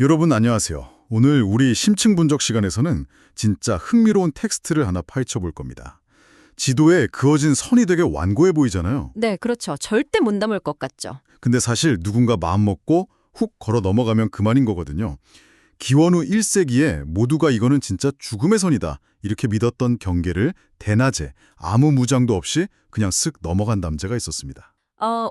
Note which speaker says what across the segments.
Speaker 1: 여러분 안녕하세요. 오늘 우리 심층 분석 시간에서는 진짜 흥미로운 텍스트를 하나 파헤쳐 볼 겁니다. 지도에 그어진 선이 되게 완고해 보이잖아요.
Speaker 2: 네, 그렇죠. 절대 못 넘을 것 같죠.
Speaker 1: 근데 사실 누군가 마음 먹고 훅 걸어 넘어가면 그만인 거거든요. 기원후 1세기에 모두가 이거는 진짜 죽음의 선이다 이렇게 믿었던 경계를 대낮에 아무 무장도 없이 그냥 쓱 넘어간 남자가 있었습니다.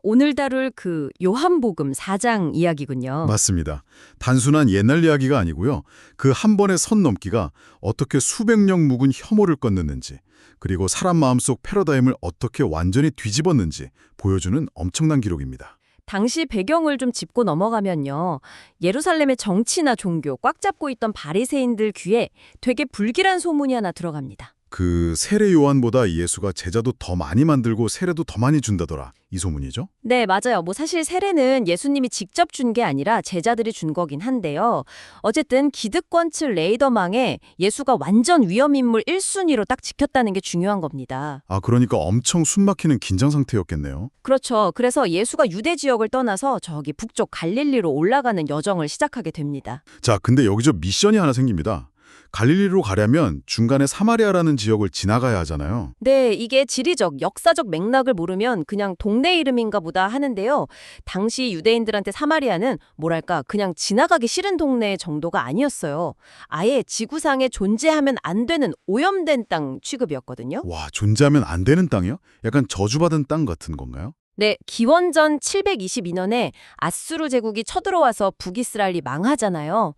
Speaker 2: 오늘 다룰 그 요한복음 4장 이야기군요.
Speaker 1: 맞습니다. 단순한 옛날 이야기가 아니고요. 그 한 번의 선 넘기가 어떻게 수백 년 묵은 혐오를 꺾는지, 그리고 사람 마음속 패러다임을 어떻게 완전히 뒤집었는지 보여주는 엄청난 기록입니다.
Speaker 2: 당시 배경을 좀 짚고 넘어가면요. 예루살렘의 정치나 종교 꽉 잡고 있던 바리새인들 귀에 되게 불길한 소문이 하나 들어갑니다.
Speaker 1: 그 세례 요한보다 예수가 제자도 더 많이 만들고 세례도 더 많이 준다더라. 이 소문이죠?
Speaker 2: 네, 맞아요. 사실 세례는 예수님이 직접 준 게 아니라 제자들이 준 거긴 한데요. 어쨌든 기득권 측 레이더망에 예수가 완전 위험인물 1순위로 딱 지켰다는 게 중요한 겁니다.
Speaker 1: 아, 그러니까 엄청 숨막히는 긴장 상태였겠네요.
Speaker 2: 그렇죠. 그래서 예수가 유대 지역을 떠나서 저기 북쪽 갈릴리로 올라가는 여정을 시작하게 됩니다.
Speaker 1: 자, 근데 여기서 미션이 하나 생깁니다. 갈릴리로 가려면 중간에 사마리아라는 지역을 지나가야 하잖아요.
Speaker 2: 네, 이게 지리적, 역사적 맥락을 모르면 그냥 동네 이름인가 보다 하는데요. 당시 유대인들한테 사마리아는 뭐랄까 그냥 지나가기 싫은 동네 정도가 아니었어요. 아예 지구상에 존재하면 안 되는 오염된 땅 취급이었거든요.
Speaker 1: 와, 존재하면 안 되는 땅이요? 약간 저주받은 땅 같은 건가요?
Speaker 2: 네, 기원전 722년에 아수르 제국이 쳐들어와서 북이스라엘이 망하잖아요.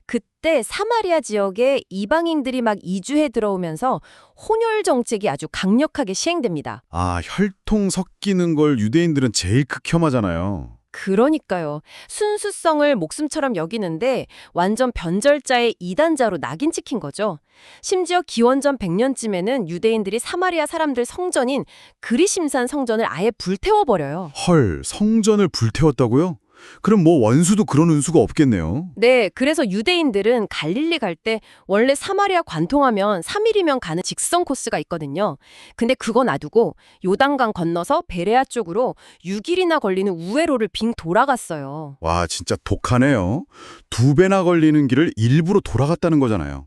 Speaker 2: 그때 사마리아 지역에 이방인들이 막 이주해 들어오면서 혼혈 정책이 아주 강력하게 시행됩니다.
Speaker 1: 아, 혈통 섞이는 걸 유대인들은 제일 극혐하잖아요.
Speaker 2: 그러니까요. 순수성을 목숨처럼 여기는데 완전 변절자의 이단자로 낙인 찍힌 거죠. 심지어 기원전 100년쯤에는 유대인들이 사마리아 사람들 성전인 그리심산 성전을 아예 불태워버려요.
Speaker 1: 헐, 성전을 불태웠다고요? 그럼 뭐 원수도 그런 운수가 없겠네요.
Speaker 2: 네, 그래서 유대인들은 갈릴리 갈 때 원래 사마리아 관통하면 3일이면 가는 직선 코스가 있거든요. 근데 그거 놔두고 요단강 건너서 베레아 쪽으로 6일이나 걸리는 우회로를 빙 돌아갔어요.
Speaker 1: 와, 진짜 독하네요. 2배나 걸리는 길을 일부러 돌아갔다는 거잖아요.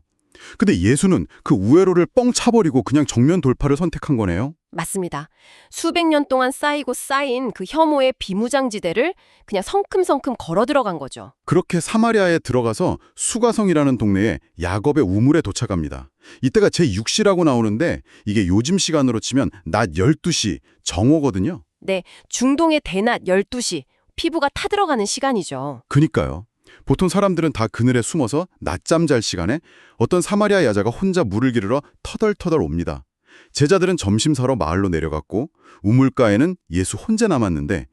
Speaker 1: 근데 예수는 그 우회로를 뻥 차버리고 그냥 정면 돌파를 선택한 거네요.
Speaker 2: 맞습니다. 수백 년 동안 쌓이고 쌓인 그 혐오의 비무장지대를 그냥 성큼성큼 걸어 들어간 거죠.
Speaker 1: 그렇게 사마리아에 들어가서 수가성이라는 동네에 야곱의 우물에 도착합니다. 이때가 제6시라고 나오는데 이게 요즘 시간으로 치면 낮 12시 정오거든요.
Speaker 2: 네, 중동의 대낮 12시, 피부가 타들어가는 시간이죠.
Speaker 1: 그니까요. 보통 사람들은 다 그늘에 숨어서 낮잠 잘 시간에 어떤 사마리아 여자가 혼자 물을 기르러 터덜터덜 옵니다. 제자들은 점심 사러 마을로 내려갔고 우물가에는 예수 혼자 남았는데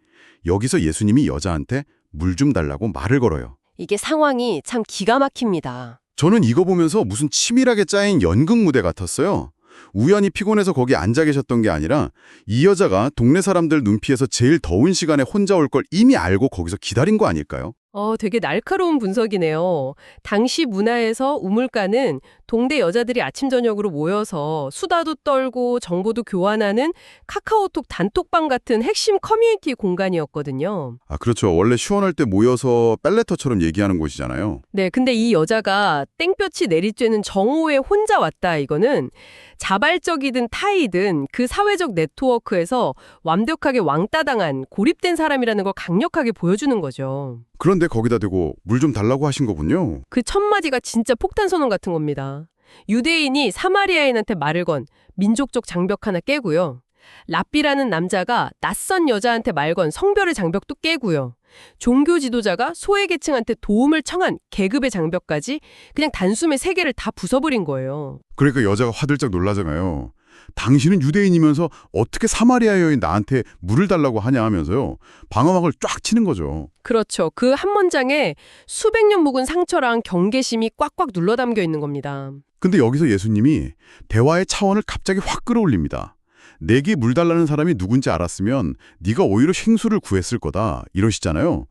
Speaker 1: 여기서 예수님이 여자한테 물 좀 달라고 말을 걸어요.
Speaker 2: 이게 상황이 참 기가 막힙니다.
Speaker 1: 저는 이거 보면서 무슨 치밀하게 짜인 연극 무대 같았어요. 우연히 피곤해서 거기 앉아 계셨던 게 아니라 이 여자가 동네 사람들 눈피해서 제일 더운 시간에 혼자 올 걸 이미 알고 거기서 기다린 거 아닐까요?
Speaker 3: 되게 날카로운 분석이네요. 당시 문화에서 우물가는 동네 여자들이 아침 저녁으로 모여서 수다도 떨고 정보도 교환하는 카카오톡 단톡방 같은 핵심 커뮤니티 공간이었거든요.
Speaker 1: 아, 그렇죠. 원래 시원할 때 모여서 빨래터처럼 얘기하는 곳이잖아요.
Speaker 3: 네, 근데 이 여자가 땡볕이 내리쬐는 정오에 혼자 왔다 이거는 자발적이든 타이든 그 사회적 네트워크에서 완벽하게 왕따당한 고립된 사람이라는 걸 강력하게 보여주는 거죠.
Speaker 1: 그런데 거기다 대고 물 좀 달라고 하신 거군요.
Speaker 3: 그 첫 마디가 진짜 폭탄 선언 같은 겁니다. 유대인이 사마리아인한테 말을 건 민족적 장벽 하나 깨고요. 랍비라는 남자가 낯선 여자한테 말 건 성별의 장벽도 깨고요. 종교 지도자가 소외계층한테 도움을 청한 계급의 장벽까지 그냥 단숨에 세 개를 다 부숴버린 거예요.
Speaker 1: 그러니까 여자가 화들짝 놀라잖아요. 당신은 유대인이면서 어떻게 사마리아 여인 나한테 물을 달라고 하냐 하면서요. 방어막을 쫙 치는 거죠.
Speaker 3: 그렇죠. 그 한 문장에 수백 년 묵은 상처랑 경계심이 꽉꽉 눌러 담겨 있는 겁니다.
Speaker 1: 근데 여기서 예수님이 대화의 차원을 갑자기 확 끌어올립니다. 내게 물 달라는 사람이 누군지 알았으면 네가 오히려 생수를 구했을 거다 이러시잖아요.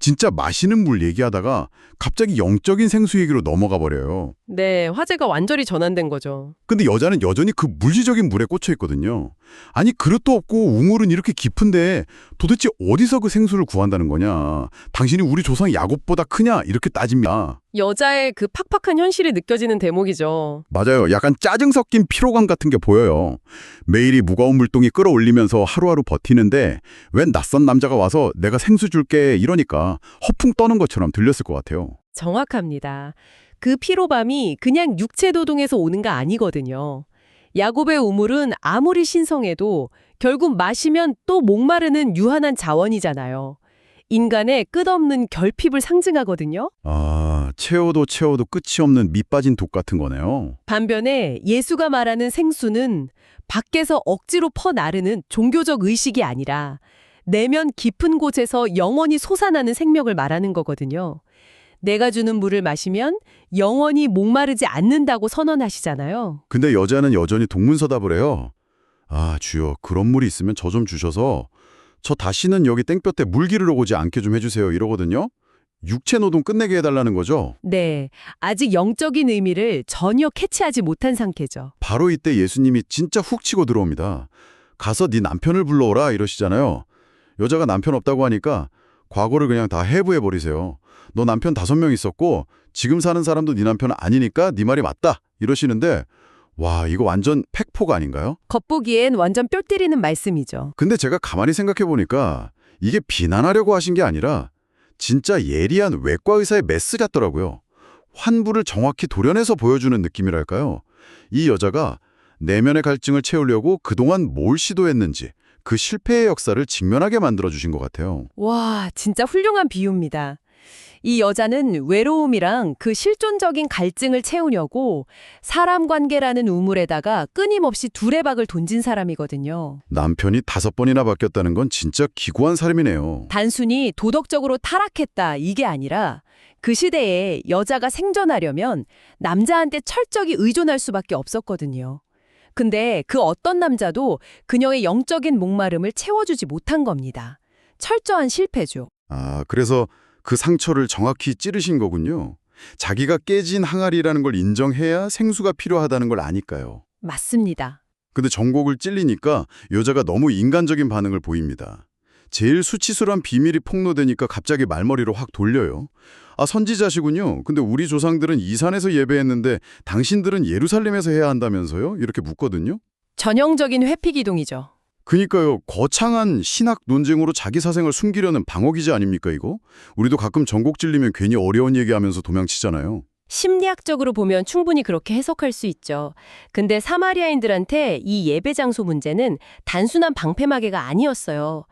Speaker 1: 진짜 마시는 물 얘기하다가 갑자기 영적인 생수 얘기로 넘어가 버려요.
Speaker 3: 네, 화제가 완전히 전환된 거죠.
Speaker 1: 근데 여자는 여전히 그 물리적인 물에 꽂혀 있거든요. 아니 그릇도 없고 우물은 이렇게 깊은데 도대체 어디서 그 생수를 구한다는 거냐. 당신이 우리 조상 야곱보다 크냐 이렇게 따집니다.
Speaker 3: 여자의 그 팍팍한 현실이 느껴지는 대목이죠.
Speaker 1: 맞아요. 약간 짜증 섞인 피로감 같은 게 보여요. 매일이 무거운 물동이 끌어올리면서 하루하루 버티는데 웬 낯선 남자가 와서 내가 생수 줄게 이러니까 허풍 떠는 것처럼 들렸을 것 같아요.
Speaker 3: 정확합니다. 그 피로감이 그냥 육체 노동에서 오는 거 아니거든요. 야곱의 우물은 아무리 신성해도 결국 마시면 또 목마르는 유한한 자원이잖아요. 인간의 끝없는 결핍을 상징하거든요.
Speaker 1: 아, 채워도 채워도 끝이 없는 밑 빠진 독 같은 거네요.
Speaker 3: 반면에 예수가 말하는 생수는 밖에서 억지로 퍼나르는 종교적 의식이 아니라 내면 깊은 곳에서 영원히 솟아나는 생명을 말하는 거거든요. 내가 주는 물을 마시면 영원히 목마르지 않는다고 선언하시잖아요.
Speaker 1: 근데 여자는 여전히 동문서답을 해요. 아, 주여, 그런 물이 있으면 저 좀 주셔서 저 다시는 여기 땡볕에 물 기르러 오지 않게 좀 해주세요 이러거든요. 육체 노동 끝내게 해달라는 거죠.
Speaker 3: 네, 아직 영적인 의미를 전혀 캐치하지 못한 상태죠.
Speaker 1: 바로 이때 예수님이 진짜 훅 치고 들어옵니다. 가서 네 남편을 불러오라 이러시잖아요. 여자가 남편 없다고 하니까 과거를 그냥 다 해부해버리세요. 너 남편 5명 있었고 지금 사는 사람도 네 남편 아니니까 네 말이 맞다 이러시는데 와, 이거 완전 팩폭 아닌가요?
Speaker 3: 겉보기엔 완전 뼈 때리는 말씀이죠.
Speaker 1: 근데 제가 가만히 생각해보니까 이게 비난하려고 하신 게 아니라 진짜 예리한 외과 의사의 메스 같더라고요. 환부를 정확히 도려내서 보여주는 느낌이랄까요. 이 여자가 내면의 갈증을 채우려고 그동안 뭘 시도했는지 그 실패의 역사를 직면하게 만들어주신 것 같아요.
Speaker 3: 와, 진짜 훌륭한 비유입니다. 이 여자는 외로움이랑 그 실존적인 갈증을 채우려고 사람 관계라는 우물에다가 끊임없이 두레박을 던진 사람이거든요.
Speaker 1: 남편이 5번이나 바뀌었다는 건 진짜 기구한 삶이네요.
Speaker 3: 단순히 도덕적으로 타락했다 이게 아니라 그 시대에 여자가 생존하려면 남자한테 철저히 의존할 수밖에 없었거든요. 근데 그 어떤 남자도 그녀의 영적인 목마름을 채워주지 못한 겁니다. 철저한 실패죠.
Speaker 1: 아, 그래서 그 상처를 정확히 찌르신 거군요. 자기가 깨진 항아리라는 걸 인정해야 생수가 필요하다는 걸 아니까요.
Speaker 3: 맞습니다.
Speaker 1: 근데 정곡을 찔리니까 여자가 너무 인간적인 반응을 보입니다. 제일 수치스러운 비밀이 폭로되니까 갑자기 말머리로 확 돌려요. 아, 선지자시군요. 근데 우리 조상들은 이 산에서 예배했는데 당신들은 예루살렘에서 해야 한다면서요? 이렇게 묻거든요.
Speaker 3: 전형적인 회피기동이죠.
Speaker 1: 그니까요. 거창한 신학 논쟁으로 자기 사생을 숨기려는 방어기제 아닙니까 이거? 우리도 가끔 전곡 찔리면 괜히 어려운 얘기하면서 도망치잖아요.
Speaker 3: 심리학적으로 보면 충분히 그렇게 해석할 수 있죠. 근데 사마리아인들한테 이 예배 장소 문제는 단순한 방패막이가 아니었어요.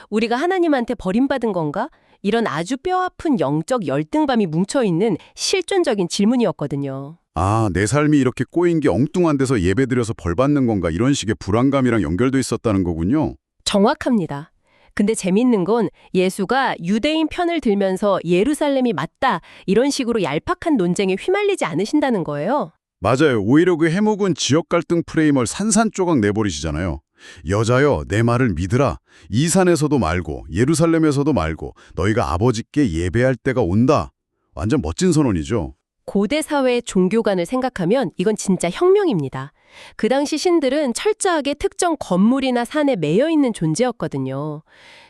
Speaker 3: 우리가 하나님한테 버림받은 건가? 이런 아주 뼈아픈 영적 열등감이 뭉쳐있는 실존적인 질문이었거든요.
Speaker 1: 아, 내 삶이 이렇게 꼬인 게 엉뚱한 데서 예배드려서 벌 받는 건가 이런 식의 불안감이랑 연결돼 있었다는 거군요.
Speaker 3: 정확합니다. 근데 재밌는 건 예수가 유대인 편을 들면서 예루살렘이 맞다 이런 식으로 얄팍한 논쟁에 휘말리지 않으신다는 거예요.
Speaker 1: 맞아요. 오히려 그 해묵은 지역 갈등 프레임을 산산조각 내버리시잖아요. 여자여 내 말을 믿으라. 이 산에서도 말고 예루살렘에서도 말고 너희가 아버지께 예배할 때가 온다. 완전 멋진 선언이죠.
Speaker 3: 고대 사회의 종교관을 생각하면 이건 진짜 혁명입니다. 그 당시 신들은 철저하게 특정 건물이나 산에 매여 있는 존재였거든요.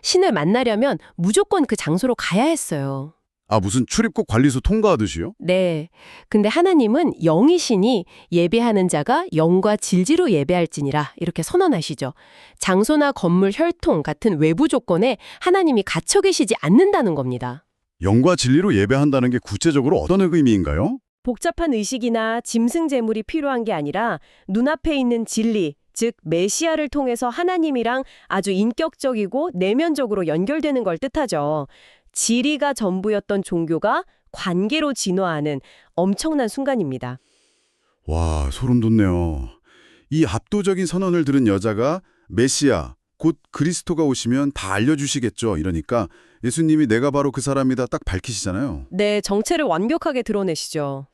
Speaker 3: 신을 만나려면 무조건 그 장소로 가야 했어요.
Speaker 1: 아, 무슨 출입국 관리소 통과하듯이요?
Speaker 3: 네. 근데 하나님은 영이시니 예배하는 자가 영과 진리로 예배할지니라 이렇게 선언하시죠. 장소나 건물 혈통 같은 외부 조건에 하나님이 갇혀 계시지 않는다는 겁니다.
Speaker 1: 영과 진리로 예배한다는 게 구체적으로 어떤 의미인가요?
Speaker 3: 복잡한 의식이나 짐승 제물이 필요한 게 아니라 눈앞에 있는 진리, 즉 메시아를 통해서 하나님이랑 아주 인격적이고 내면적으로 연결되는 걸 뜻하죠. 지리가 전부였던 종교가 관계로 진화하는 엄청난 순간입니다.
Speaker 1: 와, 소름 돋네요. 이 압도적인 선언을 들은 여자가 메시아, 곧 그리스도가 오시면 다 알려주시겠죠. 이러니까 예수님이 내가 바로 그 사람이다 딱 밝히시잖아요.
Speaker 3: 네, 정체를 완벽하게 드러내시죠.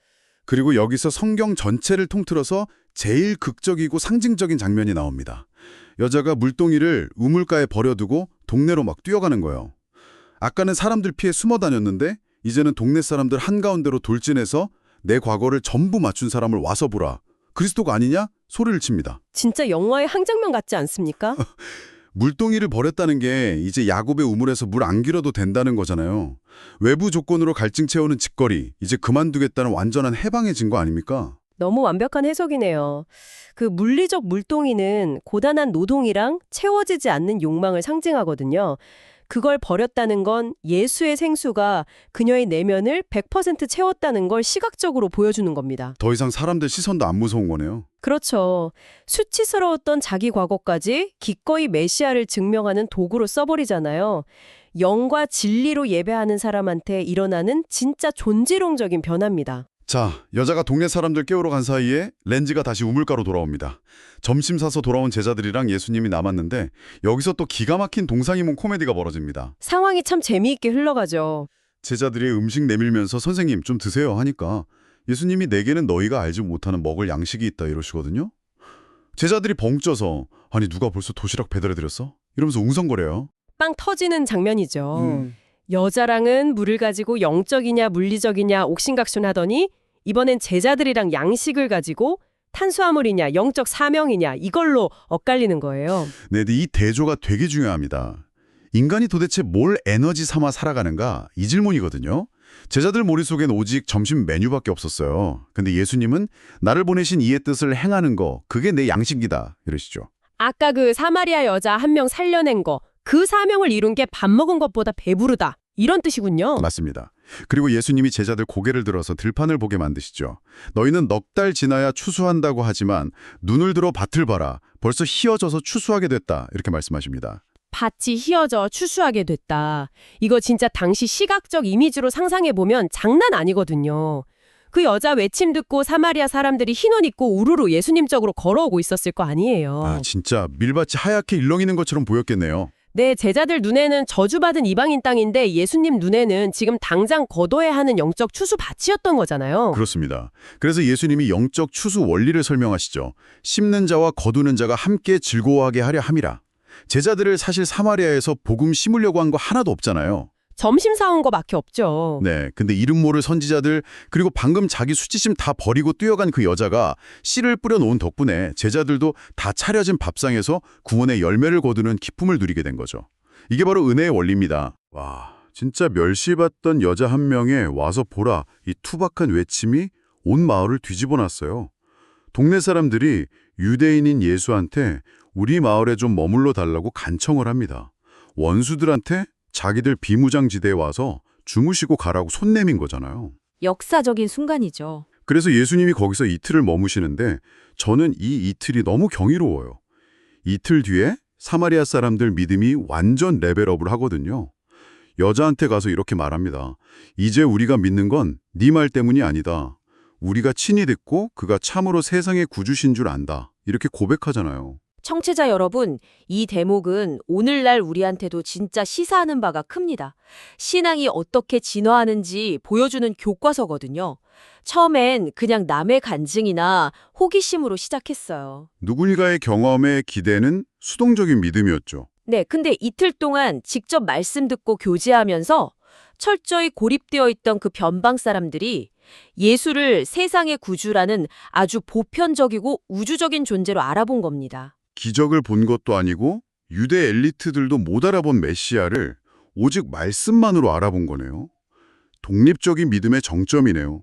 Speaker 1: 그리고 여기서 성경 전체를 통틀어서 제일 극적이고 상징적인 장면이 나옵니다. 여자가 물동이를 우물가에 버려두고 동네로 막 뛰어가는 거예요. 아까는 사람들 피해 숨어 다녔는데 이제는 동네 사람들 한가운데로 돌진해서 내 과거를 전부 맞춘 사람을 와서 보라. 그리스도가 아니냐? 소리를 칩니다.
Speaker 3: 진짜 영화의 한 장면 같지 않습니까?
Speaker 1: 물동이를 버렸다는 게 이제 야곱의 우물에서 물 안 길어도 된다는 거잖아요. 외부 조건으로 갈증 채우는 짓거리, 이제 그만두겠다는 완전한 해방해진 거 아닙니까?
Speaker 3: 너무 완벽한 해석이네요. 그 물리적 물동이는 고단한 노동이랑 채워지지 않는 욕망을 상징하거든요. 그걸 버렸다는 건 예수의 생수가 그녀의 내면을 100% 채웠다는 걸 시각적으로 보여주는 겁니다.
Speaker 1: 더 이상 사람들 시선도 안 무서운 거네요.
Speaker 3: 그렇죠. 수치스러웠던 자기 과거까지 기꺼이 메시아를 증명하는 도구로 써버리잖아요. 영과 진리로 예배하는 사람한테 일어나는 진짜 존재론적인 변화입니다.
Speaker 1: 자, 여자가 동네 사람들 깨우러 간 사이에 렌즈가 다시 우물가로 돌아옵니다. 점심 사서 돌아온 제자들이랑 예수님이 남았는데 여기서 또 기가 막힌 동상이몽 코미디가 벌어집니다.
Speaker 3: 상황이 참 재미있게 흘러가죠.
Speaker 1: 제자들이 음식 내밀면서 선생님 좀 드세요 하니까 예수님이 내게는 너희가 알지 못하는 먹을 양식이 있다 이러시거든요. 제자들이 벙쪄서 아니 누가 벌써 도시락 배달해드렸어? 이러면서 웅성거려요.
Speaker 3: 빵 터지는 장면이죠.
Speaker 1: 음.
Speaker 3: 여자랑은 물을 가지고 영적이냐 물리적이냐 옥신각신하더니 이번엔 제자들이랑 양식을 가지고 탄수화물이냐 영적 사명이냐 이걸로 엇갈리는 거예요.
Speaker 1: 네, 이 대조가 되게 중요합니다. 인간이 도대체 뭘 에너지 삼아 살아가는가? 이 질문이거든요. 제자들 머릿속엔 오직 점심 메뉴밖에 없었어요. 근데 예수님은 나를 보내신 이의 뜻을 행하는 거, 그게 내 양식이다 이러시죠.
Speaker 3: 아까 그 사마리아 여자 한 명 살려낸 거, 그 사명을 이룬 게 밥 먹은 것보다 배부르다. 이런 뜻이군요.
Speaker 1: 맞습니다. 그리고 예수님이 제자들 고개를 들어서 들판을 보게 만드시죠. 너희는 넉 달 지나야 추수한다고 하지만 눈을 들어 밭을 봐라. 벌써 희어져서 추수하게 됐다. 이렇게 말씀하십니다.
Speaker 3: 밭이 휘어져 추수하게 됐다. 이거 진짜 당시 시각적 이미지로 상상해보면 장난 아니거든요. 그 여자 외침 듣고 사마리아 사람들이 흰옷 입고 우르르 예수님 쪽으로 걸어오고 있었을 거 아니에요.
Speaker 1: 아, 진짜 밀밭이 하얗게 일렁이는 것처럼 보였겠네요.
Speaker 3: 네, 제자들 눈에는 저주받은 이방인 땅인데 예수님 눈에는 지금 당장 거둬야 하는 영적 추수 밭이었던 거잖아요.
Speaker 1: 그렇습니다. 그래서 예수님이 영적 추수 원리를 설명하시죠. 심는 자와 거두는 자가 함께 즐거워하게 하려 함이라. 제자들을 사실 사마리아에서 복음 심으려고 한 거 하나도 없잖아요.
Speaker 3: 점심 사온 거밖에 없죠.
Speaker 1: 네, 근데 이름 모를 선지자들 그리고 방금 자기 수치심 다 버리고 뛰어간 그 여자가 씨를 뿌려놓은 덕분에 제자들도 다 차려진 밥상에서 구원의 열매를 거두는 기쁨을 누리게 된 거죠. 이게 바로 은혜의 원리입니다. 와, 진짜 멸시받던 여자 한 명에 와서 보라 이 투박한 외침이 온 마을을 뒤집어 놨어요. 동네 사람들이 유대인인 예수한테 우리 마을에 좀 머물러 달라고 간청을 합니다. 원수들한테 자기들 비무장지대에 와서 주무시고 가라고 손 내민 거잖아요.
Speaker 2: 역사적인 순간이죠.
Speaker 1: 그래서 예수님이 거기서 이틀을 머무시는데 저는 이 이틀이 너무 경이로워요. 이틀 뒤에 사마리아 사람들 믿음이 완전 레벨업을 하거든요. 여자한테 가서 이렇게 말합니다. 이제 우리가 믿는 건 네 말 때문이 아니다. 우리가 친히 듣고 그가 참으로 세상의 구주신 줄 안다. 이렇게 고백하잖아요.
Speaker 2: 청취자 여러분, 이 대목은 오늘날 우리한테도 진짜 시사하는 바가 큽니다. 신앙이 어떻게 진화하는지 보여주는 교과서거든요. 처음엔 그냥 남의 간증이나 호기심으로 시작했어요.
Speaker 1: 누군가의 경험에 기대는 수동적인 믿음이었죠.
Speaker 2: 네, 근데 이틀 동안 직접 말씀 듣고 교제하면서 철저히 고립되어 있던 그 변방 사람들이 예수를 세상의 구주라는 아주 보편적이고 우주적인 존재로 알아본 겁니다.
Speaker 1: 기적을 본 것도 아니고 유대 엘리트들도 못 알아본 메시아를 오직 말씀만으로 알아본 거네요. 독립적인 믿음의 정점이네요.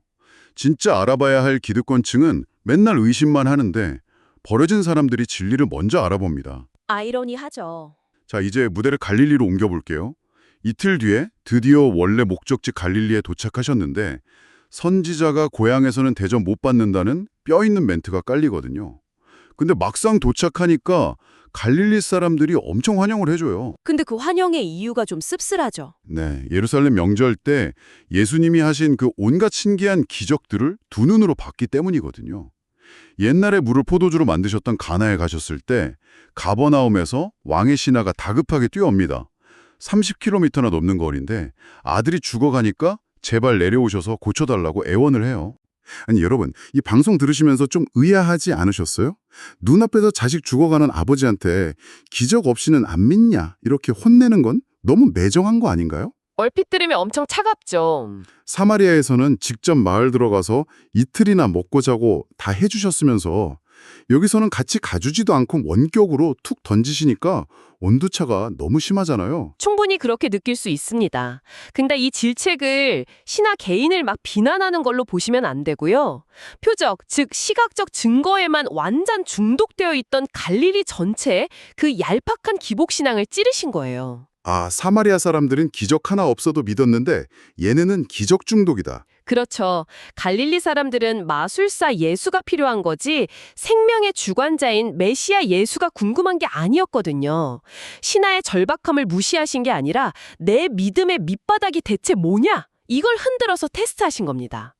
Speaker 1: 진짜 알아봐야 할 기득권층은 맨날 의심만 하는데 버려진 사람들이 진리를 먼저 알아봅니다.
Speaker 2: 아이러니하죠.
Speaker 1: 자, 이제 무대를 갈릴리로 옮겨볼게요. 이틀 뒤에 드디어 원래 목적지 갈릴리에 도착하셨는데 선지자가 고향에서는 대접 못 받는다는 뼈 있는 멘트가 깔리거든요. 근데 막상 도착하니까 갈릴리 사람들이 엄청 환영을 해줘요.
Speaker 2: 근데 그 환영의 이유가 좀 씁쓸하죠.
Speaker 1: 네, 예루살렘 명절 때 예수님이 하신 그 온갖 신기한 기적들을 두 눈으로 봤기 때문이거든요. 옛날에 물을 포도주로 만드셨던 가나에 가셨을 때 가버나움에서 왕의 신하가 다급하게 뛰어옵니다. 30km나 넘는 거리인데 아들이 죽어가니까 제발 내려오셔서 고쳐달라고 애원을 해요. 아니 여러분, 이 방송 들으시면서 좀 의아하지 않으셨어요? 눈앞에서 자식 죽어가는 아버지한테 기적 없이는 안 믿냐 이렇게 혼내는 건 너무 매정한 거 아닌가요?
Speaker 3: 얼핏 들으면 엄청 차갑죠.
Speaker 1: 사마리아에서는 직접 마을 들어가서 이틀이나 먹고 자고 다 해주셨으면서 여기서는 같이 가주지도 않고 원격으로 툭 던지시니까 온도차가 너무 심하잖아요.
Speaker 3: 충분히 그렇게 느낄 수 있습니다. 근데 이 질책을 신하 개인을 막 비난하는 걸로 보시면 안 되고요. 표적, 즉 시각적 증거에만 완전 중독되어 있던 갈릴리 전체에 그 얄팍한 기복신앙을 찌르신 거예요.
Speaker 1: 아, 사마리아 사람들은 기적 하나 없어도 믿었는데 얘네는 기적 중독이다.
Speaker 3: 그렇죠. 갈릴리 사람들은 마술사 예수가 필요한 거지 생명의 주관자인 메시아 예수가 궁금한 게 아니었거든요. 신하의 절박함을 무시하신 게 아니라 내 믿음의 밑바닥이 대체 뭐냐? 이걸 흔들어서 테스트하신 겁니다.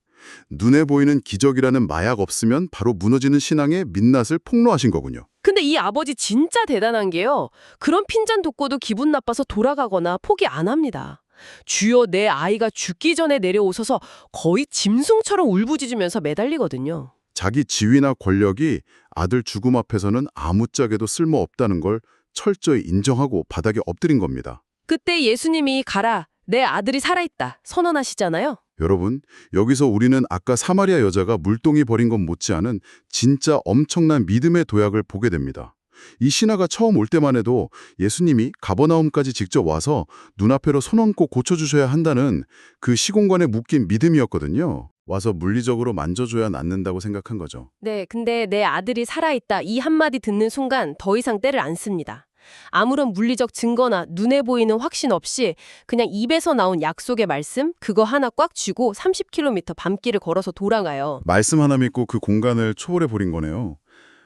Speaker 1: 눈에 보이는 기적이라는 마약 없으면 바로 무너지는 신앙의 민낯을 폭로하신 거군요.
Speaker 3: 근데 이 아버지 진짜 대단한 게요. 그런 핀잔 돕고도 기분 나빠서 돌아가거나 포기 안 합니다. 주여 내 아이가 죽기 전에 내려오셔서 거의 짐승처럼 울부짖으면서 매달리거든요.
Speaker 1: 자기 지위나 권력이 아들 죽음 앞에서는 아무짝에도 쓸모없다는 걸 철저히 인정하고 바닥에 엎드린 겁니다.
Speaker 3: 그때 예수님이 가라, 내 아들이 살아있다 선언하시잖아요.
Speaker 1: 여러분, 여기서 우리는 아까 사마리아 여자가 물동이 버린 것 못지않은 진짜 엄청난 믿음의 도약을 보게 됩니다. 이 신하가 처음 올 때만 해도 예수님이 가버나움까지 직접 와서 눈앞에로 손 얹고 고쳐주셔야 한다는 그 시공간에 묶인 믿음이었거든요. 와서 물리적으로 만져줘야 낫는다고 생각한 거죠.
Speaker 3: 네, 근데 내 아들이 살아있다 이 한마디 듣는 순간 더 이상 때를 안 씁니다. 아무런 물리적 증거나 눈에 보이는 확신 없이 그냥 입에서 나온 약속의 말씀 그거 하나 꽉 쥐고 30km 밤길을 걸어서 돌아가요.
Speaker 1: 말씀 하나 믿고 그 공간을 초월해버린 거네요.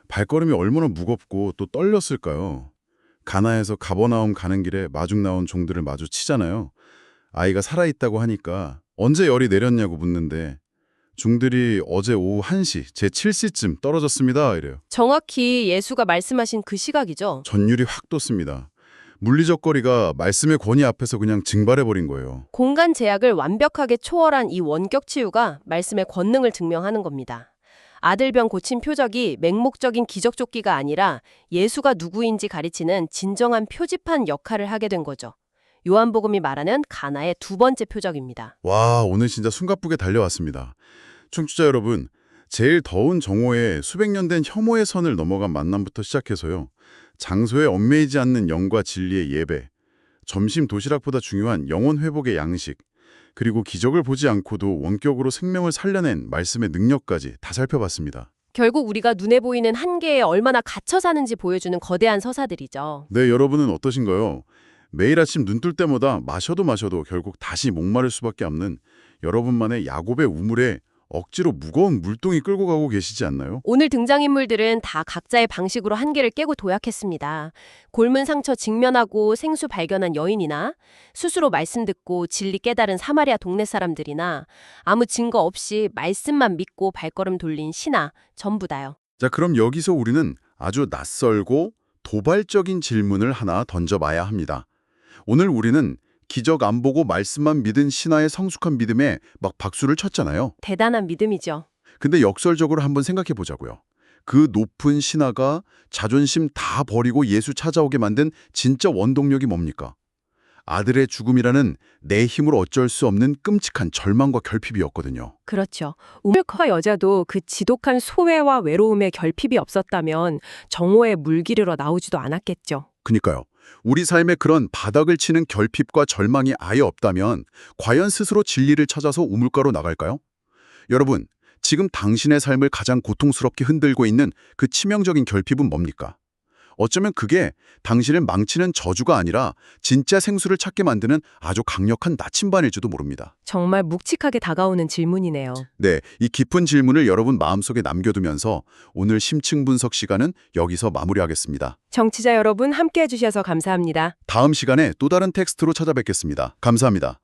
Speaker 1: 발걸음이 얼마나 무겁고 또 떨렸을까요? 가나에서 가버나움 가는 길에 마중 나온 종들을 마주치잖아요. 아이가 살아있다고 하니까 언제 열이 내렸냐고 묻는데 중들이 어제 오후 1시, 제 7시쯤 떨어졌습니다. 이래요.
Speaker 3: 정확히 예수가 말씀하신 그 시각이죠.
Speaker 1: 전율이 확 돋습니다. 물리적 거리가 말씀의 권위 앞에서 그냥 증발해버린 거예요.
Speaker 3: 공간 제약을 완벽하게 초월한 이 원격 치유가 말씀의 권능을 증명하는 겁니다. 아들병 고친 표적이 맹목적인 기적조끼가 아니라 예수가 누구인지 가르치는 진정한 표지판 역할을 하게 된 거죠. 요한복음이 말하는 가나의 두 번째 표적입니다.
Speaker 1: 와, 오늘 진짜 숨가쁘게 달려왔습니다. 청취자 여러분, 제일 더운 정오에 수백 년 된 혐오의 선을 넘어간 만남부터 시작해서요. 장소에 얽매이지 않는 영과 진리의 예배, 점심 도시락보다 중요한 영혼 회복의 양식, 그리고 기적을 보지 않고도 원격으로 생명을 살려낸 말씀의 능력까지 다 살펴봤습니다.
Speaker 3: 결국 우리가 눈에 보이는 한계에 얼마나 갇혀 사는지 보여주는 거대한 서사들이죠.
Speaker 1: 네, 여러분은 어떠신가요? 매일 아침 눈 뜰 때마다 마셔도 결국 다시 목마를 수밖에 없는 여러분만의 야곱의 우물에 억지로 무거운 물동이 끌고 가고 계시지 않나요?
Speaker 3: 오늘 등장인물들은 다 각자의 방식으로 한계를 깨고 도약했습니다. 골문 상처 직면하고 생수 발견한 여인이나 스스로 말씀 듣고 진리 깨달은 사마리아 동네 사람들이나 아무 증거 없이 말씀만 믿고 발걸음 돌린 신하 전부 다요.
Speaker 1: 자, 그럼 여기서 우리는 아주 낯설고 도발적인 질문을 하나 던져봐야 합니다. 오늘 우리는 기적 안 보고 말씀만 믿은 신하의 성숙한 믿음에 막 박수를 쳤잖아요.
Speaker 3: 대단한 믿음이죠.
Speaker 1: 근데 역설적으로 한번 생각해 보자고요. 그 높은 신하가 자존심 다 버리고 예수 찾아오게 만든 진짜 원동력이 뭡니까? 아들의 죽음이라는 내 힘으로 어쩔 수 없는 끔찍한 절망과 결핍이었거든요.
Speaker 3: 그렇죠. 우물커 여자도 그 지독한 소외와 외로움에 결핍이 없었다면 정오에 물 기르러 나오지도 않았겠죠.
Speaker 1: 그니까요. 우리 삶에 그런 바닥을 치는 결핍과 절망이 아예 없다면 과연 스스로 진리를 찾아서 우물가로 나갈까요? 여러분, 지금 당신의 삶을 가장 고통스럽게 흔들고 있는 그 치명적인 결핍은 뭡니까? 어쩌면 그게 당신을 망치는 저주가 아니라 진짜 생수를 찾게 만드는 아주 강력한 나침반일지도 모릅니다.
Speaker 3: 정말 묵직하게 다가오는 질문이네요.
Speaker 1: 네, 이 깊은 질문을 여러분 마음속에 남겨두면서 오늘 심층 분석 시간은 여기서 마무리하겠습니다.
Speaker 3: 청취자 여러분 함께해 주셔서 감사합니다.
Speaker 1: 다음 시간에 또 다른 텍스트로 찾아뵙겠습니다. 감사합니다.